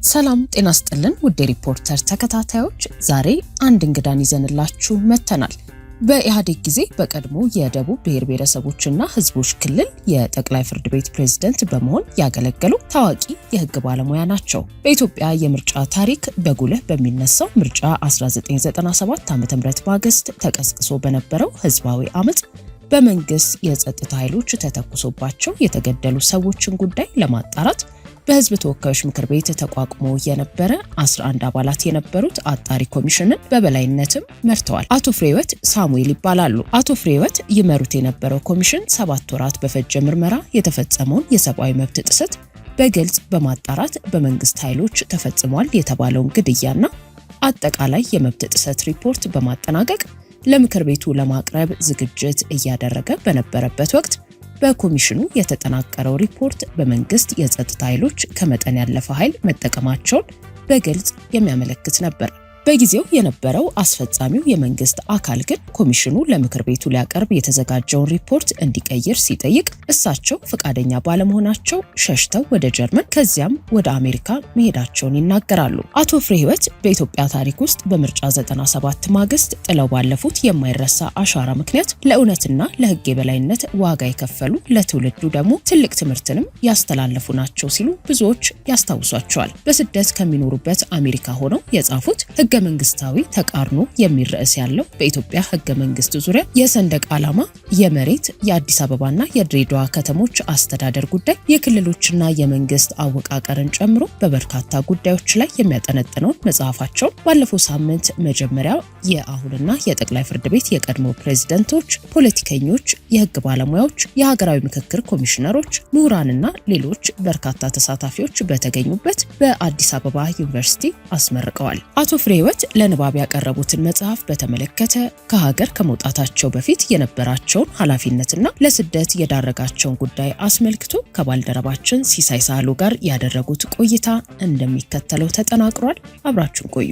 ሰላም ጤና ይስጥልን ውድ ሪፖርተር ተከታታዮች ዛሬ አንድ እንግዳን ይዘንላችሁ መተናል። በኢህአዴግ ጊዜ በቀድሞ የደቡብ ብሔር ብሔረሰቦችና ህዝቦች ክልል የጠቅላይ ፍርድ ቤት ፕሬዝዳንት በመሆን ያገለገሉ ታዋቂ የህግ ባለሙያ ናቸው። በኢትዮጵያ የምርጫ ታሪክ በጉልህ በሚነሳው ምርጫ 1997 ዓ.ም ማግስት ተቀስቅሶ በነበረው ህዝባዊ አመጽ በመንግስት የጸጥታ ኃይሎች ተተኩሶባቸው የተገደሉ ሰዎችን ጉዳይ ለማጣራት በህዝብ ተወካዮች ምክር ቤት ተቋቁሞ የነበረ 11 አባላት የነበሩት አጣሪ ኮሚሽንን በበላይነትም መርተዋል። አቶ ፍሬህይወት ሳሙኤል ይባላሉ። አቶ ፍሬህይወት ይመሩት የነበረው ኮሚሽን 7 ወራት በፈጀ ምርመራ የተፈጸመውን የሰብአዊ መብት ጥሰት በግልጽ በማጣራት በመንግስት ኃይሎች ተፈጽሟል የተባለውን ግድያና አጠቃላይ የመብት ጥሰት ሪፖርት በማጠናቀቅ ለምክር ቤቱ ለማቅረብ ዝግጅት እያደረገ በነበረበት ወቅት በኮሚሽኑ የተጠናቀረው ሪፖርት በመንግስት የጸጥታ ኃይሎች ከመጠን ያለፈ ኃይል መጠቀማቸውን በግልጽ የሚያመለክት ነበር። በጊዜው የነበረው አስፈጻሚው የመንግስት አካል ግን ኮሚሽኑ ለምክር ቤቱ ሊያቀርብ የተዘጋጀውን ሪፖርት እንዲቀይር ሲጠይቅ እሳቸው ፈቃደኛ ባለመሆናቸው ሸሽተው ወደ ጀርመን ከዚያም ወደ አሜሪካ መሄዳቸውን ይናገራሉ። አቶ ፍሬህይወት በኢትዮጵያ ታሪክ ውስጥ በምርጫ 97 ማግስት ጥለው ባለፉት የማይረሳ አሻራ ምክንያት ለእውነትና ለህግ የበላይነት ዋጋ የከፈሉ ለትውልዱ ደግሞ ትልቅ ትምህርትንም ያስተላለፉ ናቸው ሲሉ ብዙዎች ያስታውሷቸዋል። በስደት ከሚኖሩበት አሜሪካ ሆነው የጻፉት ህገ መንግስታዊ ተቃርኖ የሚል ርዕስ ያለው በኢትዮጵያ ህገ መንግስት ዙሪያ የሰንደቅ ዓላማ፣ የመሬት፣ የአዲስ አበባና የድሬዳዋ ከተሞች አስተዳደር ጉዳይ፣ የክልሎችና የመንግስት አወቃቀርን ጨምሮ በበርካታ ጉዳዮች ላይ የሚያጠነጥነውን መጽሐፋቸውን ባለፈው ሳምንት መጀመሪያ የአሁንና የጠቅላይ ፍርድ ቤት የቀድሞ ፕሬዝዳንቶች፣ ፖለቲከኞች፣ የህግ ባለሙያዎች፣ የሀገራዊ ምክክር ኮሚሽነሮች፣ ምሁራንና ሌሎች በርካታ ተሳታፊዎች በተገኙበት በአዲስ አበባ ዩኒቨርሲቲ አስመርቀዋል። አቶ ፍሬህይወት ለንባብ ያቀረቡትን መጽሐፍ በተመለከተ ከሀገር ከመውጣታቸው በፊት የነበራቸውን ኃላፊነትና ለስደት የዳረጋቸውን ጉዳይ አስመልክቶ ከባልደረባችን ሲሳይ ሳህሉ ጋር ያደረጉት ቆይታ እንደሚከተለው ተጠናቅሯል። አብራችሁን ቆዩ።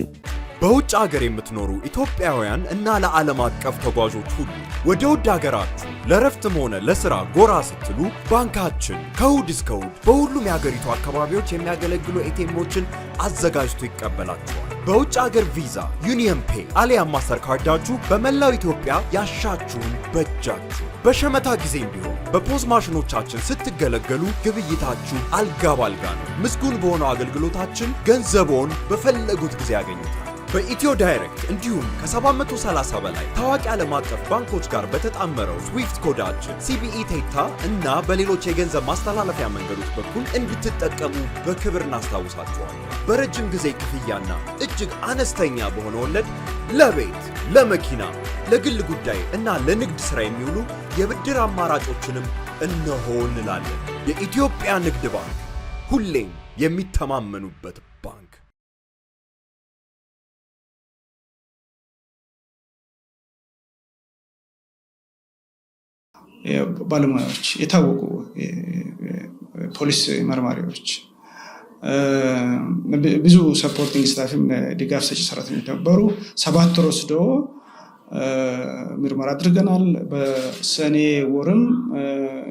በውጭ ሀገር የምትኖሩ ኢትዮጵያውያን እና ለዓለም አቀፍ ተጓዦች ሁሉ ወደ ውድ ሀገራችሁ ለረፍትም ሆነ ለስራ ጎራ ስትሉ ባንካችን ከእሁድ እስከ እሁድ በሁሉም የሀገሪቱ አካባቢዎች የሚያገለግሉ ኤቲኤሞችን አዘጋጅቶ ይቀበላችኋል። በውጭ ሀገር ቪዛ፣ ዩኒየን ፔይ አሊያም ማስተር ካርዳችሁ በመላው ኢትዮጵያ ያሻችሁን በእጃችሁ በሸመታ ጊዜም ቢሆን በፖዝ ማሽኖቻችን ስትገለገሉ ግብይታችሁ አልጋ ባልጋ ነው። ምስጉን በሆነው አገልግሎታችን ገንዘቦን በፈለጉት ጊዜ ያገኙታል። በኢትዮ ዳይሬክት እንዲሁም ከ730 በላይ ታዋቂ ዓለም አቀፍ ባንኮች ጋር በተጣመረው ስዊፍት ኮዳችን ሲቢኢ ቴታ እና በሌሎች የገንዘብ ማስተላለፊያ መንገዶች በኩል እንድትጠቀሙ በክብር እናስታውሳችኋለን። በረጅም ጊዜ ክፍያና እጅግ አነስተኛ በሆነ ወለድ ለቤት፣ ለመኪና፣ ለግል ጉዳይ እና ለንግድ ሥራ የሚውሉ የብድር አማራጮችንም እነሆ እንላለን። የኢትዮጵያ ንግድ ባንክ ሁሌም የሚተማመኑበት ባንክ። ባለሙያዎች፣ የታወቁ ፖሊስ መርማሪዎች፣ ብዙ ሰፖርቲንግ ስታፍም ድጋፍ ሰጪ ሰራተኞች ነበሩ። 7 ወር ወስዶ ምርመራ አድርገናል። በሰኔ ወርም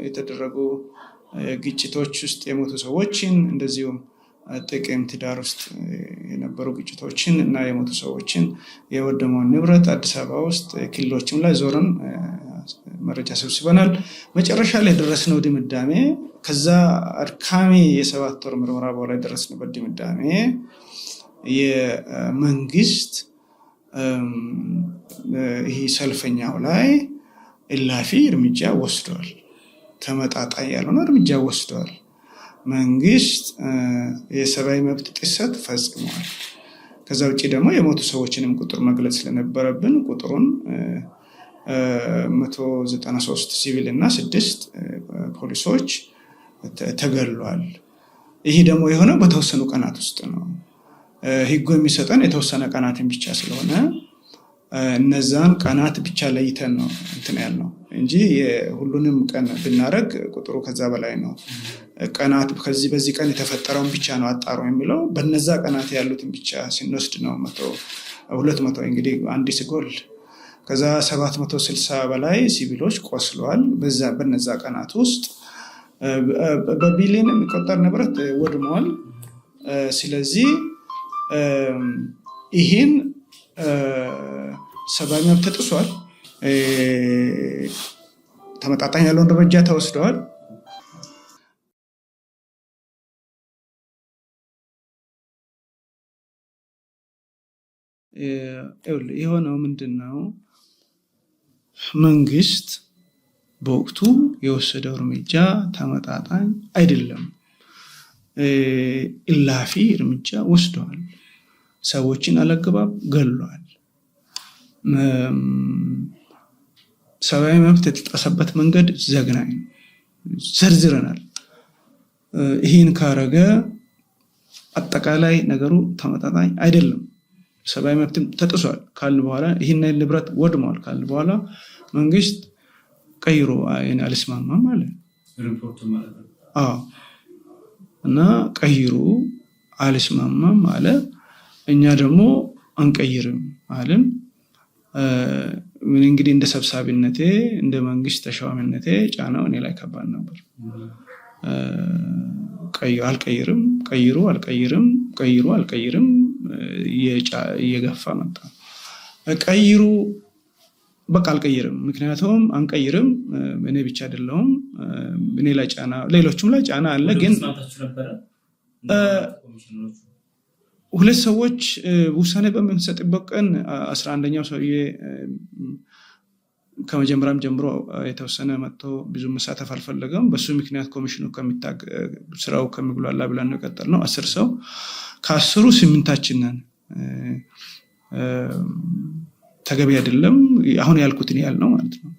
የተደረጉ ግጭቶች ውስጥ የሞቱ ሰዎችን እንደዚሁም ጥቅምት ዳር ውስጥ የነበሩ ግጭቶችን እና የሞቱ ሰዎችን የወደመውን ንብረት አዲስ አበባ ውስጥ ክልሎችም ላይ ዞረን መረጃ ሰብስበናል። መጨረሻ ላይ ደረስነው ድምዳሜ ከዛ አድካሚ የ7 ወር ምርመራ በኋላ ደረስነው ድምዳሜ የመንግስት ይሄ ሰልፈኛው ላይ እላፊ እርምጃ ወስዷል። ተመጣጣኝ ያልሆነ እርምጃ ወስዷል። መንግስት የሰብአዊ መብት ጥሰት ፈጽሟል። ከዛ ውጪ ደግሞ የሞቱ ሰዎችንም ቁጥር መግለጽ ስለነበረብን ቁጥሩን 193 ሲቪል እና 6 ፖሊሶች ተገሏል። ይሄ ደግሞ የሆነው በተወሰኑ ቀናት ውስጥ ነው። ህጉ የሚሰጠን የተወሰነ ቀናትን ብቻ ስለሆነ እነዛን ቀናት ብቻ ለይተን ነው እንትን ያልነው እንጂ ሁሉንም ቀን ብናረግ ቁጥሩ ከዛ በላይ ነው። ቀናት በዚህ ቀን የተፈጠረውን ብቻ ነው አጣሩ የሚለው በነዛ ቀናት ያሉትን ብቻ ሲንወስድ ነው 200 እንግዲህ አንድ ሲጎል ከዛ 760 በላይ ሲቪሎች ቆስለዋል። በነዛ ቀናት ውስጥ በቢሊዮን የሚቆጠር ንብረት ወድሟል። ስለዚህ ይህን ሰብአዊ መብት ተጥሷል። ተመጣጣኝ ያለውን እርምጃ ተወስደዋል። የሆነው ምንድነው? መንግስት በወቅቱ የወሰደው እርምጃ ተመጣጣኝ አይደለም። እላፊ እርምጃ ወስደዋል። ሰዎችን አለግባብ ገሏል። ሰብአዊ መብት የተጣሰበት መንገድ ዘግናኝ ዘርዝረናል። ይህን ካረገ አጠቃላይ ነገሩ ተመጣጣኝ አይደለም፣ ሰብአዊ መብትም ተጥሷል ካልን በኋላ ይህን ንብረት ወድሟል ካልን በኋላ መንግስት ቀይሮ አልስማማም አለ። እና ቀይሮ አልስማማም አለ። እኛ ደግሞ አንቀይርም አልን። እንግዲህ እንደ ሰብሳቢነቴ እንደ መንግስት ተሿሚነቴ ጫናው እኔ ላይ ከባድ ነበር። አልቀይርም፣ ቀይሩ አልቀይርም፣ ቀይሩ አልቀይርም እየገፋ መጣ። ቀይሩ በቃ አልቀይርም። ምክንያቱም አንቀይርም እኔ ብቻ አይደለሁም፣ እኔ ላይ ጫና ሌሎችም ላይ ጫና አለ። ግን ሁለት ሰዎች ውሳኔ በምንሰጥበት ቀን 11ኛው ሰውዬ ከመጀመሪያም ጀምሮ የተወሰነ መጥቶ ብዙ መሳተፍ አልፈለገም። በሱ ምክንያት ኮሚሽኑ ስራው ከሚጉላላ ብለን ነው የቀጠልነው። 10 ሰው ከ10ሩ 8ታችን ነን። ተገቢ አይደለም አሁን ያልኩትን ያህል ነው ማለት ነው።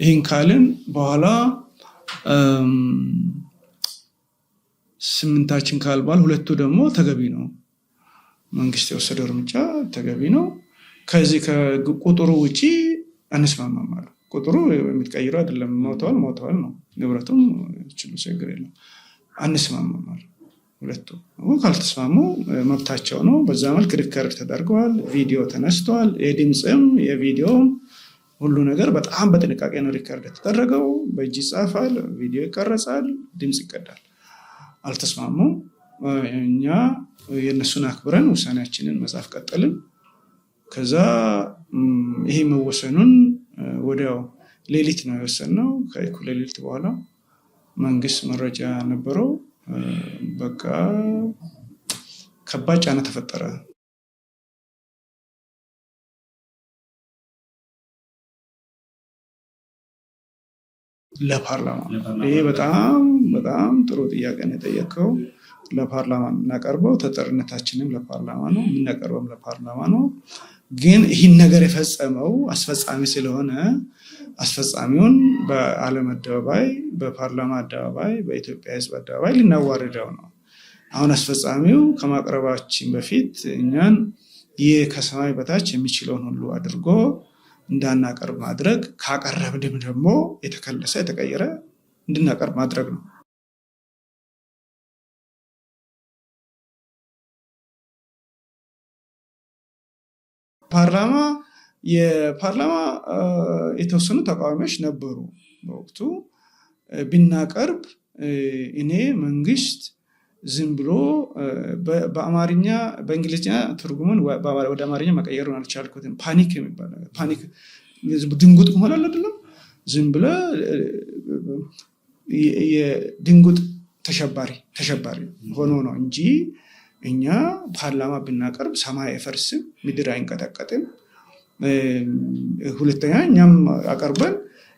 ይህን ካልን በኋላ 8ታችን ካልባል 2ቱ ደግሞ ተገቢ ነው፣ መንግስት የወሰደው እርምጃ ተገቢ ነው፣ ከዚህ ከቁጥሩ ውጪ አንስማማም አሉ። ቁጥሩ የሚትቀይረው አይደለም፣ ሞተዋል ነው፣ ንብረቱም ችሉ ችግር የለም፣ አንስማማም አሉ። 2ቱ ካልተስማሙ መብታቸው ነው። በዛ መልክ ሪከርድ ተደርገዋል፣ ቪዲዮ ተነስቷል፣ የድምፅም የቪዲዮም ሁሉ ነገር በጣም በጥንቃቄ ነው ሪከርድ የተደረገው። በእጅ ይጻፋል፣ ቪዲዮ ይቀረጻል፣ ድምፅ ይቀዳል። አልተስማሙም። እኛ የነሱን አክብረን ውሳኔያችንን መጻፍ ቀጠልን። ከዛ ይሄ መወሰኑን ወዲያው ሌሊት ነው የወሰንነው። ከእኩለ ሌሊት በኋላ መንግስት መረጃ ነበረው። በቃ ከባድ ጫና ተፈጠረ። ለፓርላማ ይሄ በጣም ጥሩ ጥያቄ ነው የጠየቀው። ለፓርላማ እናቀርበው፣ ተጠሪነታችንም ለፓርላማ ነው፣ የምናቀርበውም ለፓርላማ ነው። ግን ይህን ነገር የፈጸመው አስፈጻሚ ስለሆነ አስፈጻሚውን በዓለም አደባባይ፣ በፓርላማ አደባባይ፣ በኢትዮጵያ ሕዝብ አደባባይ ልናዋርደው ነው። አሁን አስፈጻሚው ከማቅረባችን በፊት እኛን ይህ ከሰማይ በታች የሚችለውን ሁሉ አድርጎ እንዳናቀርብ ማድረግ፣ ካቀረብንም ደግሞ የተከለሰ የተቀየረ እንድናቀርብ ማድረግ ነው። የፓርላማ የተወሰኑ ተቃዋሚዎች ነበሩ በወቅቱ። ብናቀርብ እኔ መንግስት ዝም ብሎ በአማርኛ በእንግሊዝኛ ትርጉሙን ወደ አማርኛ መቀየሩን አልቻልኩትም። ፓኒክ የሚባል ነገር ፓኒክ ድንጉጥ መሆን አይደለም፣ ዝም ብለ የድንጉጥ ተሸባሪ ሆኖ ነው እንጂ እኛ ፓርላማ ብናቀርብ ሰማይ አይፈርስም፣ ምድር አይንቀጠቀጥም። ሁለተኛ እኛም አቀርበን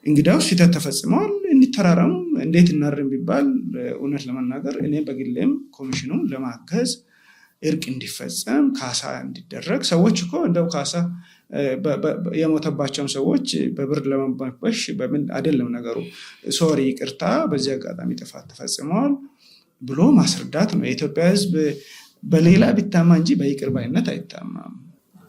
እንግዲያው ስህተት ተፈጽመዋል እንተራረም እንዴት እናርም ቢባል እውነት ለመናገር እኔ በግሌም ኮሚሽኑን ለማገዝ እርቅ እንዲፈጸም ካሳ እንዲደረግ፣ ሰዎች እኮ እንደው ካሳ የሞተባቸውን ሰዎች በብር ለመበሽ በምን አይደለም ነገሩ፣ ሶሪ ይቅርታ፣ በዚህ አጋጣሚ ጥፋት ተፈጽመዋል ብሎ ማስረዳት ነው። የኢትዮጵያ ሕዝብ በሌላ ቢታማ እንጂ በይቅር ባይነት አይታማም።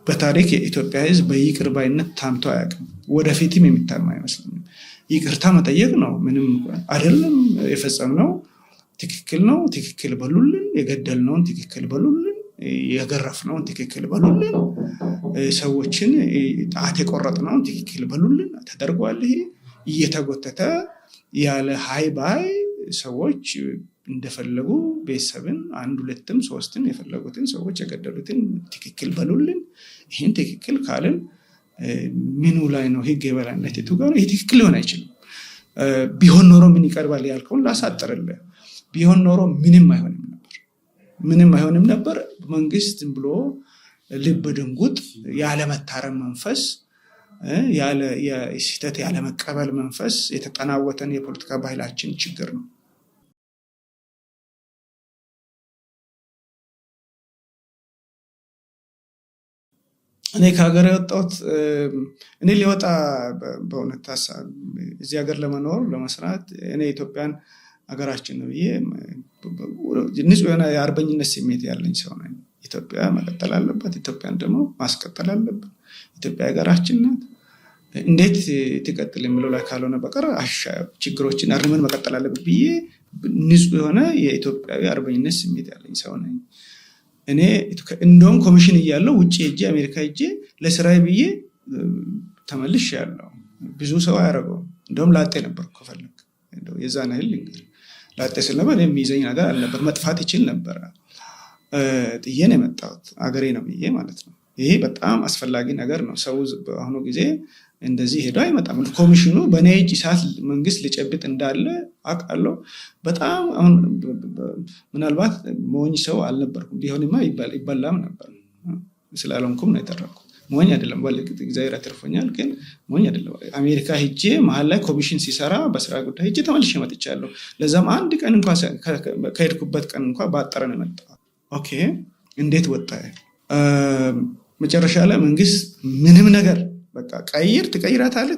በታሪክ የኢትዮጵያ ሕዝብ በይቅር ባይነት ታምቶ አያውቅም። ወደፊትም የሚታማ አይመስለኝም። ይቅርታ መጠየቅ ነው፣ ምንም አይደለም። የፈጸምነው ትክክል ነው፣ ትክክል በሉልን። የገደልነውን ትክክል በሉልን፣ የገረፍነውን ትክክል በሉልን፣ ሰዎችን ጣት የቆረጥነውን ትክክል በሉልን ተደርጓል። ይሄ እየተጎተተ ያለ ሃይ ባይ ሰዎች እንደፈለጉ ቤተሰብን 1 2 3 የፈለጉትን ሰዎች የገደሉትን ትክክል በሉልን። ይህን ትክክል ካልን ምኑ ላይ ነው ህግ የበላይነት የቱ ጋር ነው? ይህ ትክክል ሊሆን አይችልም። ቢሆን ኖሮ ምን ይቀርባል ያልከውን ላሳጥርልህ። ቢሆን ኖሮ ምንም አይሆንም ነበር። መንግስት ብሎ ልብ ድንጉጥ ያለመታረም መንፈስ ስህተት ያለመቀበል መንፈስ የተጠናወተን የፖለቲካ ባህላችን ችግር ነው። እኔ ከሀገር የወጣሁት እኔ ሊወጣ በእውነት ሀሳብ እዚህ ሀገር ለመኖር ለመስራት እኔ ኢትዮጵያን ሀገራችን ነው ብዬ ንጹህ የሆነ የአርበኝነት ስሜት ያለኝ ሰው ነኝ። ኢትዮጵያ መቀጠል አለበት። ኢትዮጵያን ደግሞ ማስቀጠል አለበት። ኢትዮጵያ ሀገራችን ናት። እንዴት ትቀጥል የሚለው ላይ ካልሆነ በቀር ችግሮችን አርመን መቀጠል አለበት ብዬ ንጹህ የሆነ የኢትዮጵያዊ አርበኝነት ስሜት ያለኝ ሰው ነኝ። እኔ እንደውም ኮሚሽን እያለው ውጭ ሄጄ አሜሪካ ሄጄ ለስራዬ ብዬ ተመልሼያለሁ። ብዙ ሰው አያደርገውም። እንደውም ላጤ ነበር ከፈለግ የዛን ያህል እንግዲህ ላጤ ስለነበር የሚይዘኝ ነገር አልነበር። መጥፋት ይችል ነበር። ጥዬ ነው የመጣሁት አገሬ ነው ብዬ ማለት ነው። ይሄ በጣም አስፈላጊ ነገር ነው። ሰው በአሁኑ ጊዜ እንደዚህ ሄዶ አይመጣም። ኮሚሽኑ በእኔ እጅ ሰዓት መንግስት ሊጨብጥ እንዳለ አውቃለሁ። በጣም አሁን ምናልባት ሞኝ ሰው አልነበርኩም። ቢሆንማ ይበላም ነበር። ስላልሆንኩም ነው የተረፍኩት። ሞኝ አይደለም። በልቅት እግዚአብሔር አትርፎኛል። ግን ሞኝ አይደለም። አሜሪካ ሄጄ መሀል ላይ ኮሚሽን ሲሰራ በስራ ጉዳይ ሄጄ ተመልሼ መጥቻለሁ። ለዛም አንድ ቀን እንኳን ከሄድኩበት ቀን እንኳን ባጠረ ነው የመጣሁት። ኦኬ እንዴት ወጣ? መጨረሻ ላይ መንግስት ምንም ነገር በቃ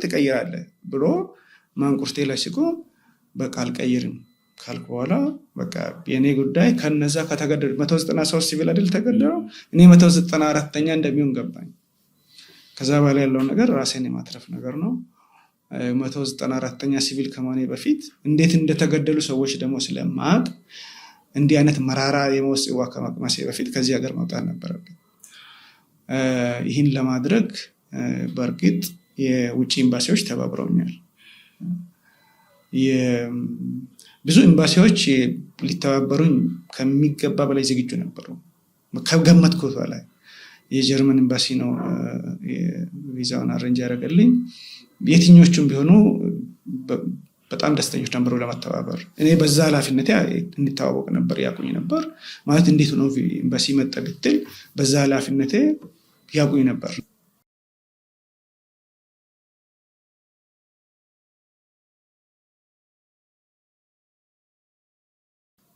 ትቀይራለህ ብሎ ማንቁርቴ ላይ ሲቆም በቃ አልቀይርም ካልኩ በኋላ በቃ የኔ ጉዳይ ከነዛ ከተገደሉ 193 ሲቪል አይደል ተገደለው፣ እኔ 194ኛ እንደሚሆን ገባኝ። ከዛ በኋላ ያለው ነገር ራሴን የማትረፍ ነገር ነው። 194ኛ ሲቪል ከመሆኔ በፊት እንዴት እንደተገደሉ ሰዎች ደግሞ ስለማቅ እንዲህ አይነት መራራ የመወጽዋ ከማቅመሴ በፊት ከዚህ ሀገር መውጣት ነበረብኝ። ይህን ለማድረግ በእርግጥ የውጭ ኤምባሲዎች ተባብረውኛል። ብዙ ኤምባሲዎች ሊተባበሩኝ ከሚገባ በላይ ዝግጁ ነበሩ፣ ከገመትኩት በላይ። የጀርመን ኤምባሲ ነው ቪዛውን አሬንጅ ያደረገልኝ። የትኞቹም ቢሆኑ በጣም ደስተኞች ነበሩ ለመተባበር። እኔ በዛ ኃላፊነቴ እንዲተዋወቅ ነበር ያቁኝ ነበር ማለት እንዴት ነው ኤምባሲ መጣ ብትል በዛ ኃላፊነቴ ያቁኝ ነበር።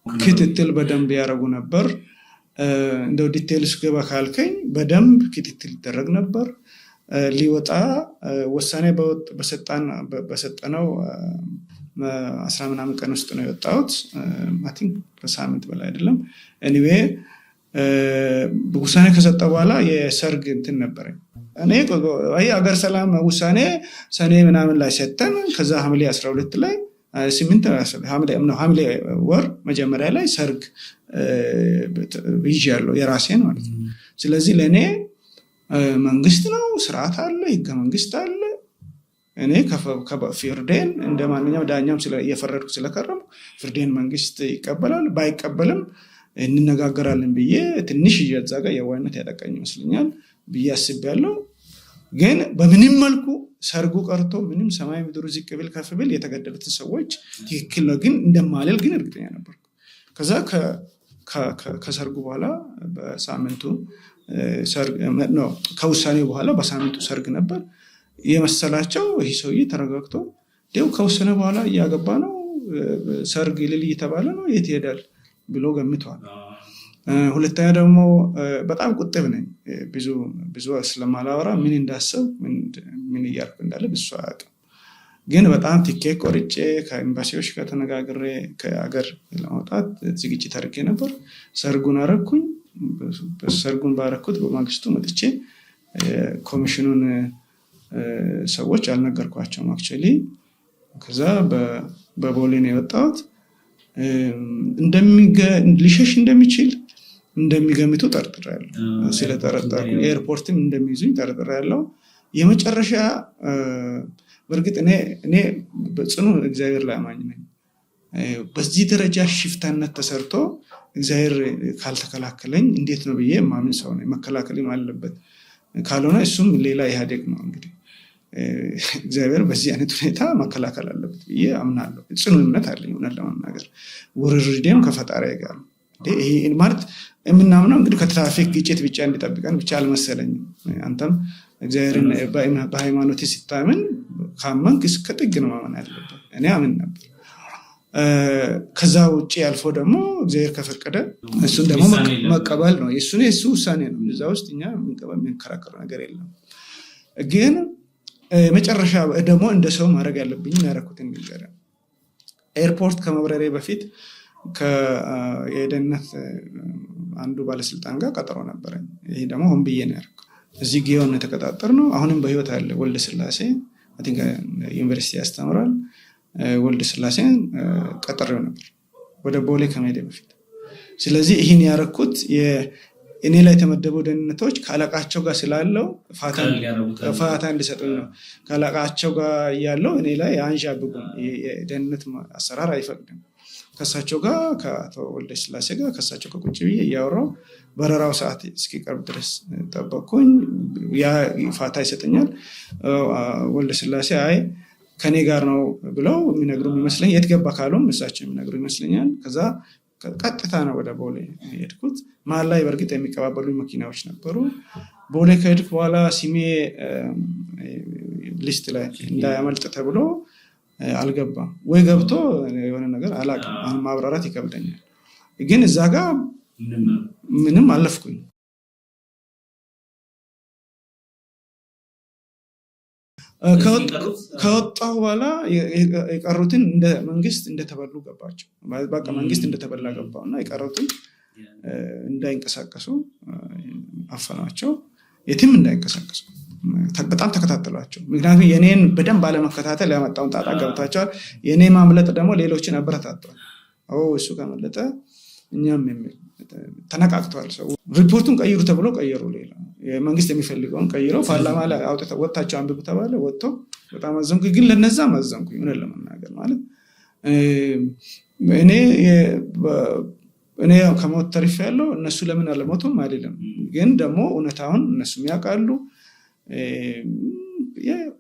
ክትትል በደንብ ያደረጉ ነበር። እንደው ዲቴልስ ገባ ካልከኝ በደንብ ክትትል ይደረግ ነበር። ሊወጣ ወሳኔ በሰጠነው 10 ምናምን ቀን ውስጥ ነው የወጣሁት። አይ ቲንክ ከሳምንት በላይ አይደለም። ኤኒዌይ ውሳኔ ከሰጠ በኋላ የሰርግ እንትን ነበረኝ። እኔ አገር ሰላም ውሳኔ ሰኔ ምናምን ላይ ሰጠን። ከዛ ሐምሌ 12 ላይ 8 ሐምሌ ወር መጀመሪያ ላይ ሰርግ ይዣለሁ የራሴን ማለት ነው። ስለዚህ ለእኔ መንግስት ነው፣ ስርዓት አለ፣ ህገ መንግስት አለ። እኔ ፍርዴን እንደ ማንኛውም ዳኛም እየፈረድኩ ስለከረሙ ፍርዴን መንግስት ይቀበላል። ባይቀበልም እንነጋገራለን ብዬ ትንሽ እየዛጋ የዋይነት ያጠቃኝ ይመስለኛል ብዬ አስቤያለሁ። ግን በምንም መልኩ ሰርጉ ቀርቶ ምንም ሰማይ ምድሩ ዝቅ ብል ከፍ ብል የተገደሉትን ሰዎች ትክክል ነው ግን እንደማልል ግን እርግጠኛ ነበር። ከዛ ከሰርጉ በኋላ በሳምንቱ ከውሳኔው በኋላ በሳምንቱ ሰርግ ነበር የመሰላቸው። ይህ ሰውዬ ተረጋግቶ ደው ከወሰነ በኋላ እያገባ ነው፣ ሰርግ ልል እየተባለ ነው፣ የት ይሄዳል ብሎ ገምተዋል። ሁለተኛ ደግሞ በጣም ቁጥብ ነኝ። ብዙ ስለማላወራ ምን እንዳሰብ ምን እያልኩ እንዳለ ብዙ አያውቅም። ግን በጣም ትኬት ቆርጬ ከኤምባሲዎች ጋር ተነጋግሬ ከሀገር ለማውጣት ዝግጅት አድርጌ ነበር። ሰርጉን አረኩኝ። ሰርጉን ባረኩት በማግስቱ መጥቼ ኮሚሽኑን ሰዎች አልነገርኳቸውም አክቹዋሊ። ከዛ በቦሌ ነው የወጣሁት። ሊሸሽ እንደሚችል እንደሚገምቱ ጠርጥሬያለሁ። ስለጠረጠርኩ ኤርፖርትም እንደሚይዙኝ ጠርጥሬያለሁ። የመጨረሻ በእርግጥ እኔ በጽኑ እግዚአብሔር ላይ አማኝ ነኝ። በዚህ ደረጃ ሽፍታነት ተሰርቶ እግዚአብሔር ካልተከላከለኝ እንዴት ነው ብዬ ማምን ሰው ነው። መከላከልም አለበት ካልሆነ እሱም ሌላ ኢህአዴግ ነው እንግዲህ እግዚአብሔር በዚህ አይነት ሁኔታ መከላከል አለበት ብዬ አምናለሁ። ጽኑ እምነት አለኝ። እውነት ለመናገር ውርርዴም ከፈጣሪ ጋር ይሄ ማለት የምናምነው እንግዲህ ከትራፊክ ግጭት ብቻ እንዲጠብቀን ብቻ አልመሰለኝም። አንተም እግዚአብሔርን በሃይማኖት ሲታመን ካመንክ እስከ ጥግ ነው ማመን ያለበት። እኔ አምን ነበር። ከዛ ውጭ ያልፎ ደግሞ እግዚአብሔር ከፈቀደ እሱን ደግሞ መቀበል ነው። የሱ ውሳኔ ነው። እዛ ውስጥ እኛ የምንከራከረው ነገር የለም። ግን መጨረሻ ደግሞ እንደ ሰው ማድረግ ያለብኝ ያደረኩትን ነገር ኤርፖርት ከመብረሬ በፊት የደህንነት አንዱ ባለስልጣን ጋር ቀጠሮ ነበረኝ። ይሄ ደግሞ ሆን ብዬ ነው ያደረኩት። እዚህ ጊዮን የተቀጣጠር ነው። አሁንም በህይወት ያለ ወልደ ስላሴ ዩኒቨርሲቲ ያስተምራል። ወልደ ስላሴን ቀጠሬው ነበር ወደ ቦሌ ከመሄዴ በፊት። ስለዚህ ይህን ያደረኩት እኔ ላይ የተመደቡ ደህንነቶች ከአለቃቸው ጋር ስላለው ፋታ እንዲሰጡኝ ነው። ከአለቃቸው ጋር ያለው እኔ ላይ አንዣብጉም። የደህንነት አሰራር አይፈቅድም። ከሳቸው ጋር ከአቶ ወልደ ስላሴ ጋር ከሳቸው ጋር ቁጭ ብዬ እያወራሁ በረራው ሰዓት እስኪቀርብ ድረስ ጠበቅኩኝ። ያ ፋታ ይሰጠኛል። ወልደ ስላሴ አይ ከኔ ጋር ነው ብለው የሚነግሩ ይመስለኝ። የት ገባ ካሉም እሳቸው የሚነግሩ ይመስለኛል። ከዛ ቀጥታ ነው ወደ ቦሌ ሄድኩት። መሀል ላይ በእርግጥ የሚቀባበሉ መኪናዎች ነበሩ። ቦሌ ከሄድኩ በኋላ ሲሜ ሊስት ላይ እንዳያመልጥ ተብሎ አልገባም ወይ ገብቶ የሆነ ነገር አላውቅም። አሁን ማብራራት ይከብደኛል። ግን እዛ ጋር ምንም አለፍኩኝ። ከወጣሁ በኋላ የቀሩትን እንደ መንግስት እንደተበሉ ገባቸው። በቃ መንግስት እንደተበላ ገባውና የቀሩትን እንዳይንቀሳቀሱ አፈናቸው። የትም እንዳይንቀሳቀሱ በጣም ተከታተሏቸው። ምክንያቱም የኔን በደንብ ባለመከታተል ያመጣውን ጣጣ ገብታቸዋል። የኔ ማምለጥ ደግሞ ሌሎችን አበረታተዋል። እሱ ከመለጠ እኛም የሚል ተነቃቅተዋል። ሰው ሪፖርቱን ቀይሩ ተብሎ ቀየሩ። ሌላ መንግስት የሚፈልገውን ቀይረው ፓርላማ ላይ አውጥተው ወጣቸው አንብቡ ተባለ። ወጥቶ በጣም አዘንኩ። ግን ለነዛ ማዘንኩ ምን ለመናገር ማለት እኔ ከሞት ተርፌ ያለው እነሱ ለምን አለሞቱም አይደለም። ግን ደግሞ እውነታውን እነሱም ያውቃሉ።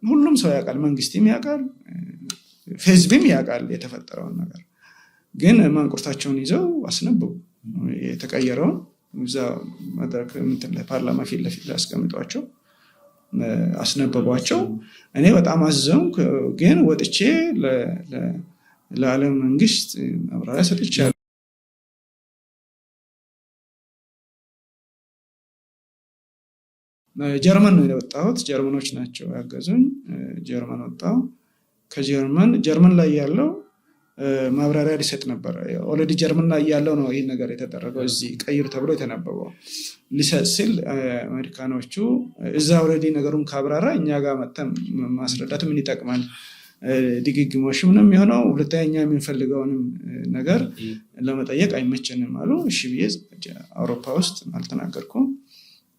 ሁሉም ሰው ያውቃል። መንግስትም ያውቃል፣ ህዝብም ያውቃል የተፈጠረውን ነገር። ግን ማንቁርታቸውን ይዘው አስነበቡ። የተቀየረውን እዛ መድረክ ፓርላማ ፊት ለፊት ላይ አስቀምጧቸው አስነበቧቸው። እኔ በጣም አዘንኩ። ግን ወጥቼ ለዓለም መንግስት ማብራሪያ ሰጥቻለሁ። ጀርመን ነው የወጣሁት። ጀርመኖች ናቸው ያገዙኝ። ጀርመን ወጣሁ። ጀርመን ላይ ያለው ማብራሪያ ሊሰጥ ነበር። ኦልሬዲ ጀርመን ላይ ያለው ነው ይህን ነገር የተደረገው። እዚህ ቀይሩ ተብሎ የተነበበው ሊሰጥ ሲል አሜሪካኖቹ እዛ ኦልሬዲ ነገሩን ካብራራ እኛ ጋር መተን ማስረዳት ምን ይጠቅማል? ድግግሞሽ ምንም የሆነው ሁለተኛ የምንፈልገውንም ነገር ለመጠየቅ አይመቸንም አሉ። እሺ ብዬ አውሮፓ ውስጥ አልተናገርኩም።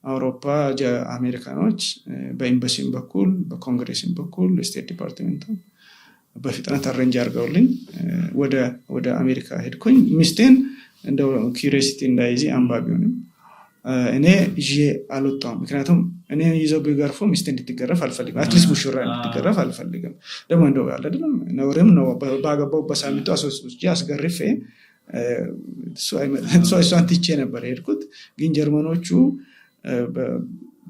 አውሮፓ አሜሪካኖች በኤምባሲም በኩል በኮንግሬስም በኩል ስቴት ዲፓርትመንት በፍጥነት አሬንጅ አድርገውልኝ ወደ አሜሪካ ሄድኩኝ። ሚስቴን እንደው ኪዩሪዮሲቲ እንዳይዚ አንባቢውንም እኔ ይዤ አልወጣሁም። ምክንያቱም እኔ ይዘው ቢገርፉ ሚስቴ እንድትገረፍ አልፈልግም። አትሊስት ሙሽራ እንድትገረፍ አልፈልግም። ደግሞ እንደው ያለ አይደለም ነውርም ነው። ባገባው በሳምንቱ አስገርፌ እሷን ትቼ ነበር የሄድኩት። ግን ጀርመኖቹ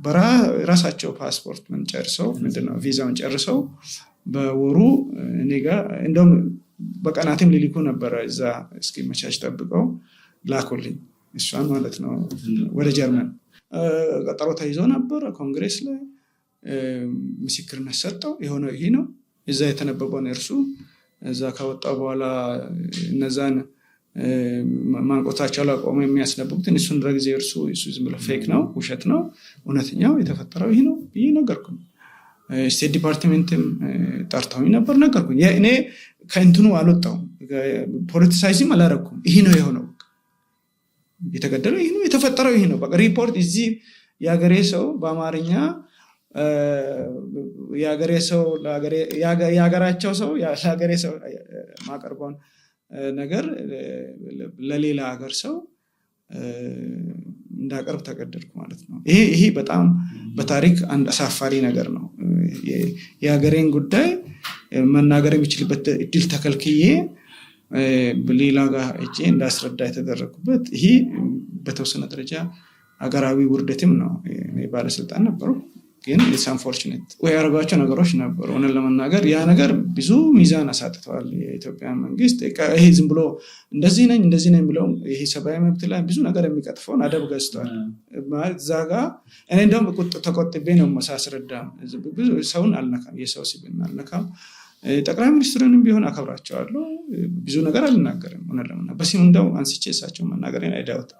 በራሳቸው ፓስፖርት ምን ጨርሰው ምንድነው ቪዛውን ጨርሰው በወሩ እኔ ጋር እንደውም በቀናትም ሊልኩ ነበረ። እዛ እስኪመቻች ጠብቀው ላኩልኝ። እሷን ማለት ነው ወደ ጀርመን። ቀጠሮ ተይዞ ነበር ኮንግሬስ ላይ ምስክርነት ሰጠው። የሆነው ይሄ ነው። እዛ የተነበበውን እርሱ እዛ ከወጣው በኋላ እነዛን ማንቆታቸው ላቆመ የሚያስነብቡትን እሱን ረጊዜ እርሱ ዝም ብሎ ፌክ ነው፣ ውሸት ነው፣ እውነተኛው የተፈጠረው ይሄ ነው ብዬ ነገርኩኝ። ስቴት ዲፓርትሜንትም ጠርተውኝ ነበር፣ ነገርኩኝ። እኔ ከእንትኑ አልወጣሁም፣ ፖለቲሳይዝም አላረኩም። ይሄ ነው የሆነው፣ የተገደለው ይሄ ነው፣ የተፈጠረው ይሄ ነው። በቃ ሪፖርት እዚህ የሀገሬ ሰው በአማርኛ የሀገራቸው ሰው ለሀገሬ ሰው ማቀርበውን ነገር ለሌላ ሀገር ሰው እንዳቀርብ ተገደድኩ ማለት ነው። ይሄ በጣም በታሪክ አንድ አሳፋሪ ነገር ነው። የሀገሬን ጉዳይ መናገር የሚችልበት እድል ተከልክዬ ሌላ ጋር እጄ እንዳስረዳ የተደረጉበት ይሄ በተወሰነ ደረጃ ሀገራዊ ውርደትም ነው። ባለስልጣን ነበሩ ግን ኢትስ አንፎርቹኔት ወይ ያደረጓቸው ነገሮች ነበሩ። ሆነ ለመናገር ያ ነገር ብዙ ሚዛን አሳጥተዋል የኢትዮጵያ መንግስት። ይሄ ዝም ብሎ እንደዚህ ነኝ ብለው ይሄ ሰብአዊ መብት ላይ ብዙ ነገር የሚቀጥፈውን አደብ ገዝተዋል ማለት ዛጋ። እኔ እንደውም ተቆጥቤ ነው ማሳስረዳ ብዙ ሰውን አልነካም፣ የሰው ሲብን አልነካም። ጠቅላይ ሚኒስትሩንም ቢሆን አከብራቸዋለሁ፣ ብዙ ነገር አልናገርም። ሆነ ለመናገር በሲሙ እንደው አንስቼ እሳቸው መናገሬን አይዳውት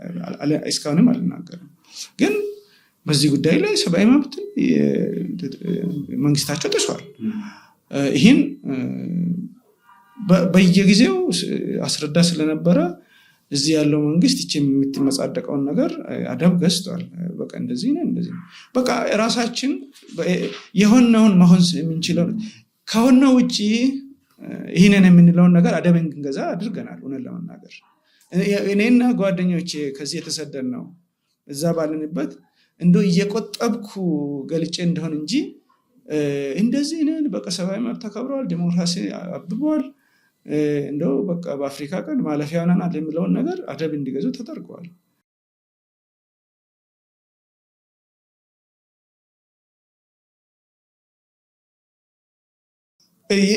እስካሁንም አልናገርም። ግን በዚህ ጉዳይ ላይ ሰብአዊ መብት መንግስታቸው ጥሷል። ይህን በየጊዜው አስረዳ ስለነበረ እዚህ ያለው መንግስት ይቺ የምትመጻደቀውን ነገር አደብ ገዝቷል። በቃ እንደዚህ ነው በቃ ራሳችን የሆነውን መሆን የምንችለው ከሆነው ውጪ ይህንን የምንለውን ነገር አደብ እንድንገዛ አድርገናል። ሆነ ለመናገር እኔና ጓደኞቼ ከዚህ የተሰደድ ነው እዛ ባለንበት እንደው እየቆጠብኩ ገልጬ እንደሆን እንጂ እንደዚህ ነን በቃ ሰብአዊ መብት ተከብሯል፣ ዲሞክራሲ አብቧል፣ እንደው በቃ በአፍሪካ ቀንድ ማለፊያ ሆነናል የሚለውን ነገር አደብ እንዲገዙ ተደርገዋል።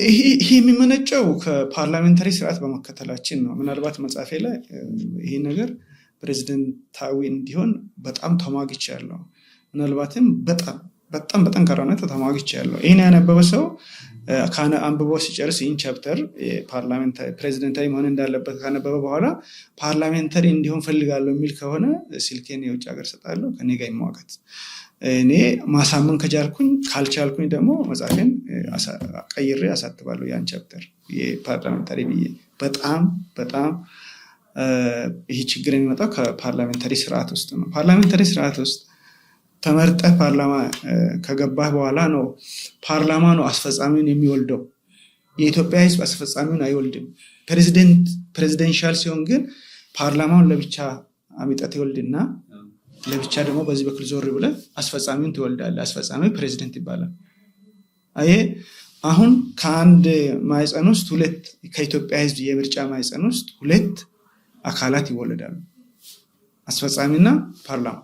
ይህ የሚመነጨው ከፓርላሜንታሪ ስርዓት በመከተላችን ነው። ምናልባት መጽሐፌ ላይ ይሄ ነገር ፕሬዚደንታዊ እንዲሆን በጣም ተሟግቻለሁ። ምናልባትም በጣም በጠንካራ ሁኔታ ተሟግቻለሁ። ይህን ያነበበ ሰው አንብቦ ሲጨርስ ይህን ቻፕተር ፕሬዚደንታዊ መሆን እንዳለበት ካነበበ በኋላ ፓርላሜንታሪ እንዲሆን ፈልጋለሁ የሚል ከሆነ ስልኬን የውጭ ሀገር ሰጣለሁ፣ ከኔ ጋር ይሟገት። እኔ ማሳመን ከቻልኩኝ፣ ካልቻልኩኝ ደግሞ መጽሐፌን ቀይሬ አሳትባለሁ። ያን ቻፕተር የፓርላሜንታሪ ብዬ በጣም ይህ ችግር የሚመጣው ከፓርላሜንታሪ ስርዓት ውስጥ ነው። ፓርላሜንታሪ ስርዓት ውስጥ ተመርጠህ ፓርላማ ከገባህ በኋላ ነው ፓርላማ ነው አስፈጻሚውን የሚወልደው። የኢትዮጵያ ሕዝብ አስፈጻሚውን አይወልድም። ፕሬዚደንሻል ሲሆን ግን ፓርላማውን ለብቻ አሚጠት ይወልድና ለብቻ ደግሞ በዚህ በኩል ዞር ብለህ አስፈጻሚውን ትወልዳለህ። አስፈጻሚ ፕሬዚደንት ይባላል። አሁን ከአንድ ማይፀን ውስጥ ሁለት ከኢትዮጵያ ሕዝብ የምርጫ ማይፀን ውስጥ ሁለት አካላት ይወለዳሉ፣ አስፈጻሚና ፓርላማ።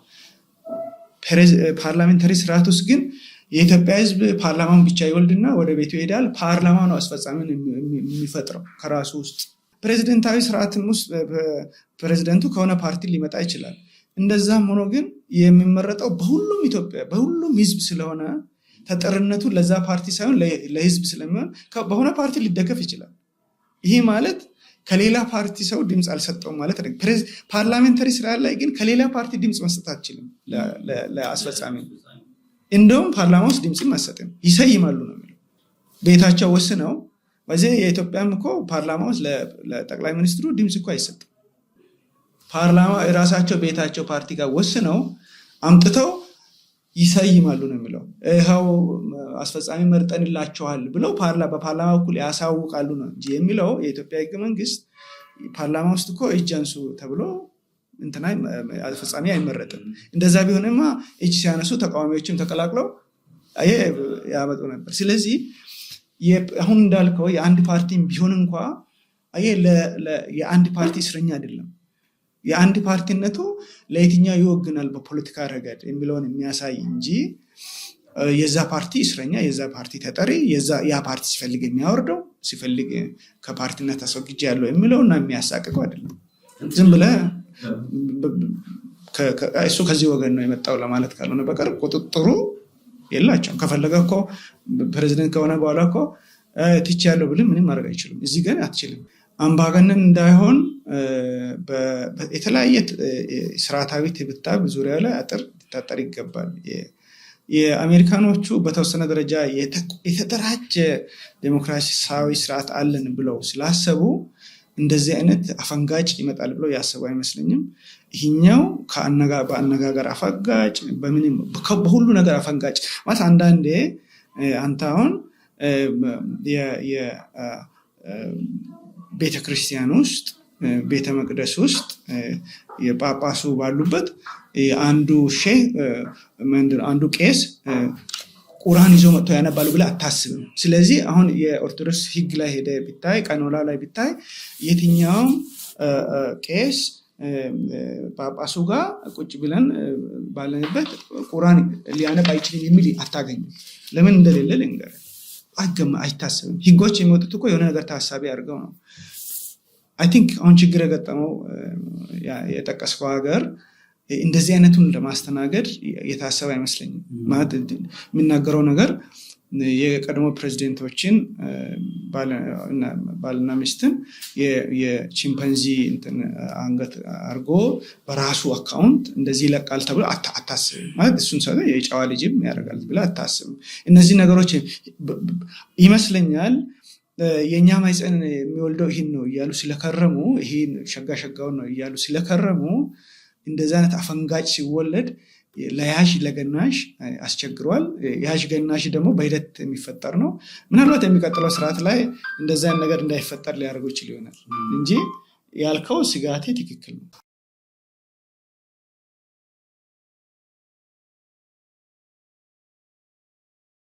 ፓርላሜንታሪ ስርዓት ውስጥ ግን የኢትዮጵያ ሕዝብ ፓርላማውን ብቻ ይወልድና ወደ ቤቱ ይሄዳል። ፓርላማ ነው አስፈጻሚውን የሚፈጥረው ከራሱ ውስጥ። ፕሬዚደንታዊ ስርዓትም ውስጥ ፕሬዚደንቱ ከሆነ ፓርቲ ሊመጣ ይችላል። እንደዛም ሆኖ ግን የሚመረጠው በሁሉም ኢትዮጵያ በሁሉም ሕዝብ ስለሆነ ተጠርነቱ ለዛ ፓርቲ ሳይሆን ለሕዝብ ስለሚሆን በሆነ ፓርቲ ሊደገፍ ይችላል። ይሄ ማለት ከሌላ ፓርቲ ሰው ድምፅ አልሰጠውም ማለት ነው። ፓርላሜንታሪ ስርዓት ላይ ግን ከሌላ ፓርቲ ድምፅ መስጠት አትችልም ለአስፈጻሚ። እንደውም ፓርላማ ውስጥ ድምፅም አሰጥም ይሰይማሉ ነው የሚለው። ቤታቸው ወስነው በዚህ የኢትዮጵያም እኮ ፓርላማ ውስጥ ለጠቅላይ ሚኒስትሩ ድምፅ እኮ አይሰጥም። ፓርላማ የራሳቸው ቤታቸው ፓርቲ ጋር ወስነው አምጥተው ይሰይማሉ ነው የሚለው። ይኸው አስፈጻሚ መርጠንላቸዋል ብለው በፓርላማ በኩል ያሳውቃሉ ነው እንጂ የሚለው የኢትዮጵያ ሕገ መንግስት ፓርላማ ውስጥ እኮ እጅ አንሱ ተብሎ እንትና አስፈጻሚ አይመረጥም። እንደዛ ቢሆንማ እጅ ሲያነሱ ተቃዋሚዎችም ተቀላቅለው ያመጡ ነበር። ስለዚህ አሁን እንዳልከው የአንድ ፓርቲም ቢሆን እንኳ የአንድ ፓርቲ እስረኛ አይደለም። የአንድ ፓርቲነቱ ለየትኛው ይወግናል በፖለቲካ ረገድ የሚለውን የሚያሳይ እንጂ የዛ ፓርቲ እስረኛ፣ የዛ ፓርቲ ተጠሪ፣ ያ ፓርቲ ሲፈልግ የሚያወርደው ሲፈልግ ከፓርቲነት አስወግጄ ያለው የሚለውና የሚያሳቅቀው አይደለም። ዝም ብለህ እሱ ከዚህ ወገን ነው የመጣው ለማለት ካልሆነ በቀር ቁጥጥሩ የላቸውም። ከፈለገ እኮ ፕሬዚደንት ከሆነ በኋላ እኮ ትቼ ያለው ብልህ ምንም ማድረግ አይችልም። እዚህ ግን አትችልም። አምባገነን እንዳይሆን የተለያየ ስርዓታዊ ትብታብ ዙሪያ ላይ አጥር ሊታጠር ይገባል። የአሜሪካኖቹ በተወሰነ ደረጃ የተደራጀ ዴሞክራሲያዊ ስርዓት አለን ብለው ስላሰቡ እንደዚህ አይነት አፈንጋጭ ይመጣል ብለው ያሰቡ አይመስለኝም። ይህኛው በአነጋገር አፈንጋጭ፣ በሁሉ ነገር አፈንጋጭ ማለት አንዳንዴ አንተ አሁን ቤተክርስቲያን ውስጥ ቤተ መቅደስ ውስጥ የጳጳሱ ባሉበት አንዱ ቄስ ቁርአን ይዞ መጥቶ ያነባሉ ብለህ አታስብም። ስለዚህ አሁን የኦርቶዶክስ ሕግ ላይ ሄደ ቢታይ ቀኖና ላይ ቢታይ የትኛውም ቄስ ጳጳሱ ጋር ቁጭ ብለን ባለንበት ቁርአን ሊያነብ አይችልም የሚል አታገኝም። ለምን እንደሌለ ልንገርህ። አይታሰብም። ሕጎች የሚወጡት እኮ የሆነ ነገር ታሳቢ አድርገው ነው። አይ ቲንክ አሁን ችግር የገጠመው የጠቀስከው ሀገር እንደዚህ አይነቱን ለማስተናገድ የታሰበ አይመስለኝም። ማለት የሚናገረው ነገር የቀድሞ ፕሬዚደንቶችን ባልና ሚስትን የቺምፓንዚ አንገት አርጎ በራሱ አካውንት እንደዚህ ይለቃል ተብሎ አታስብም። ማለት እሱን ሰው የጨዋ ልጅም ያደርጋል ብለህ አታስብም። እነዚህ ነገሮች ይመስለኛል የኛ ማይፀን የሚወልደው ይሄን ነው እያሉ ስለከረሙ ይሄን ሸጋውን ነው እያሉ ስለከረሙ እንደዛ አይነት አፈንጋጭ ሲወለድ ለያዥ ለገናሽ አስቸግሯል። ያዥ ገናሽ ደግሞ በሂደት የሚፈጠር ነው። ምናልባት የሚቀጥለው ስርዓት ላይ እንደዛ ነገር እንዳይፈጠር ሊያደርጉ ይችላል ይሆናል እንጂ ያልከው ስጋቴ ትክክል ነው።